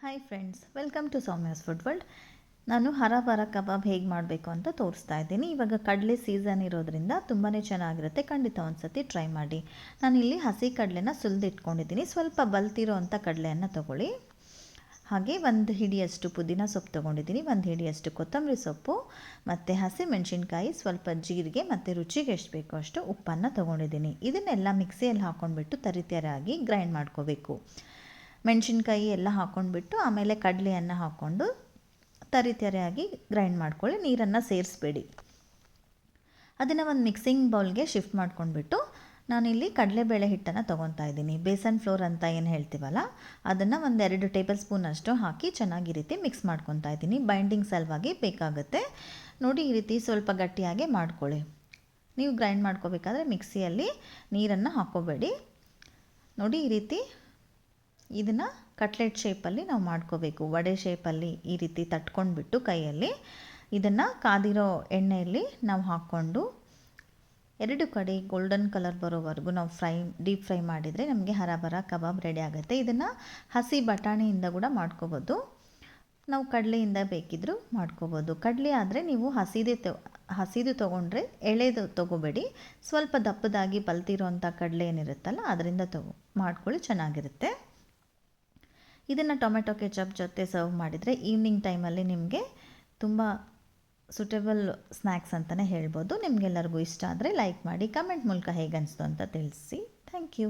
Hi friends, welcome to Soumya's food world. ನಾನು ಹರಬರ ಕಬಾಬ್ ಹೇಗೆ ಮಾಡಬೇಕು ಅಂತ ತೋರಿಸ್ತಾ ಇದ್ದೀನಿ. ಇವಾಗ ಕಡಲೆ ಸೀಸನ್ ಇರೋದ್ರಿಂದ ತುಂಬಾ ಚೆನ್ನಾಗಿರುತ್ತೆ. ಖಂಡಿತ ಒಂದು ಸತಿ ಟ್ರೈ ಮಾಡಿ. ನಾನಿಲ್ಲಿ ಹಸಿ ಕಡಲೆನ ಸುಲಿದಿಟ್ಕೊಂಡಿದ್ದೀನಿ. ಸ್ವಲ್ಪ ಬಲ್ತಿರೋ ಅಂಥ ಕಡಲೆಯನ್ನು ತೊಗೊಳ್ಳಿ. ಹಾಗೆ ಒಂದು ಹಿಡಿಯಷ್ಟು ಪುದೀನ ಸೊಪ್ಪು ತೊಗೊಂಡಿದ್ದೀನಿ, ಒಂದು ಹಿಡಿಯಷ್ಟು ಕೊತ್ತಂಬರಿ ಸೊಪ್ಪು ಮತ್ತು ಹಸಿ ಮೆಣಸಿನ್ಕಾಯಿ, ಸ್ವಲ್ಪ ಜೀರಿಗೆ ಮತ್ತು ರುಚಿಗೆ ಎಷ್ಟು ಬೇಕೋ ಅಷ್ಟು ಉಪ್ಪನ್ನು ತೊಗೊಂಡಿದ್ದೀನಿ. ಇದನ್ನೆಲ್ಲ ಮಿಕ್ಸಿಯಲ್ಲಿ ಹಾಕ್ಕೊಂಡ್ಬಿಟ್ಟು ತರಿತರಿಯಾಗಿ ಗ್ರೈಂಡ್ ಮಾಡ್ಕೋಬೇಕು. ಮೆಣಸಿನ್ಕಾಯಿ ಎಲ್ಲ ಹಾಕ್ಕೊಂಡ್ಬಿಟ್ಟು ಆಮೇಲೆ ಕಡಲೆಯನ್ನು ಹಾಕ್ಕೊಂಡು ತರಿತರಿಯಾಗಿ ಗ್ರೈಂಡ್ ಮಾಡ್ಕೊಳ್ಳಿ. ನೀರನ್ನು ಸೇರಿಸ್ಬೇಡಿ. ಅದನ್ನು ಒಂದು ಮಿಕ್ಸಿಂಗ್ ಬೌಲ್ಗೆ ಶಿಫ್ಟ್ ಮಾಡ್ಕೊಂಡ್ಬಿಟ್ಟು ನಾನಿಲ್ಲಿ ಕಡಲೆಬೇಳೆ ಹಿಟ್ಟನ್ನು ತೊಗೊತಾ ಇದ್ದೀನಿ. ಬೇಸನ್ ಫ್ಲೋರ್ ಅಂತ ಏನು ಹೇಳ್ತೀವಲ್ಲ, ಅದನ್ನು ಒಂದು 2 ಟೇಬಲ್ ಸ್ಪೂನಷ್ಟು ಹಾಕಿ ಚೆನ್ನಾಗಿ ಈ ರೀತಿ ಮಿಕ್ಸ್ ಮಾಡ್ಕೊತಾ ಇದ್ದೀನಿ. ಬೈಂಡಿಂಗ್ ಸಲುವಾಗಿ ಬೇಕಾಗುತ್ತೆ. ನೋಡಿ, ಈ ರೀತಿ ಸ್ವಲ್ಪ ಗಟ್ಟಿಯಾಗಿ ಮಾಡ್ಕೊಳ್ಳಿ. ನೀವು ಗ್ರೈಂಡ್ ಮಾಡ್ಕೋಬೇಕಾದ್ರೆ ಮಿಕ್ಸಿಯಲ್ಲಿ ನೀರನ್ನು ಹಾಕ್ಕೋಬೇಡಿ. ನೋಡಿ, ಈ ರೀತಿ ಇದನ್ನು ಕಟ್ಲೆಟ್ ಶೇಪಲ್ಲಿ ನಾವು ಮಾಡ್ಕೋಬೇಕು. ವಡೆ ಶೇಪಲ್ಲಿ ಈ ರೀತಿ ತಟ್ಕೊಂಡ್ಬಿಟ್ಟು ಕೈಯಲ್ಲಿ ಇದನ್ನು ಕಾದಿರೋ ಎಣ್ಣೆಯಲ್ಲಿ ನಾವು ಹಾಕ್ಕೊಂಡು 2 ಕಡೆ ಗೋಲ್ಡನ್ ಕಲರ್ ಬರೋವರೆಗೂ ನಾವು ಡೀಪ್ ಫ್ರೈ ಮಾಡಿದರೆ ನಮಗೆ ಹರಬರ ಕಬಾಬ್ ರೆಡಿ ಆಗುತ್ತೆ. ಇದನ್ನು ಹಸಿ ಬಟಾಣಿಯಿಂದ ಕೂಡ ಮಾಡ್ಕೋಬೋದು. ನಾವು ಕಡಲೆಯಿಂದ ಬೇಕಿದ್ದರೂ ಮಾಡ್ಕೋಬೋದು. ಕಡಲೆ ಆದರೆ ನೀವು ಹಸಿದು ತೊಗೊಂಡ್ರೆ ಎಳೆದು ತೊಗೋಬೇಡಿ. ಸ್ವಲ್ಪ ದಪ್ಪದಾಗಿ ಬಲ್ತಿರೋಂಥ ಕಡಲೆ ಏನಿರುತ್ತಲ್ಲ ಅದರಿಂದ ಮಾಡ್ಕೊಳ್ಳಿ, ಚೆನ್ನಾಗಿರುತ್ತೆ. ಇದನ್ನು ಟೊಮೆಟೊ ಕೆಚಪ್ ಜೊತೆ ಸರ್ವ್ ಮಾಡಿದರೆ ಈವ್ನಿಂಗ್ ಟೈಮಲ್ಲಿ ನಿಮಗೆ ತುಂಬ ಸೂಟೇಬಲ್ ಸ್ನ್ಯಾಕ್ಸ್ ಅಂತಲೇ ಹೇಳ್ಬೋದು. ನಿಮಗೆಲ್ಲರಿಗೂ ಇಷ್ಟ ಆದರೆ ಲೈಕ್ ಮಾಡಿ, ಕಮೆಂಟ್ ಮೂಲಕ ಹೇಗೆ ಅನಿಸ್ತು ಅಂತ ತಿಳಿಸಿ. Thank you.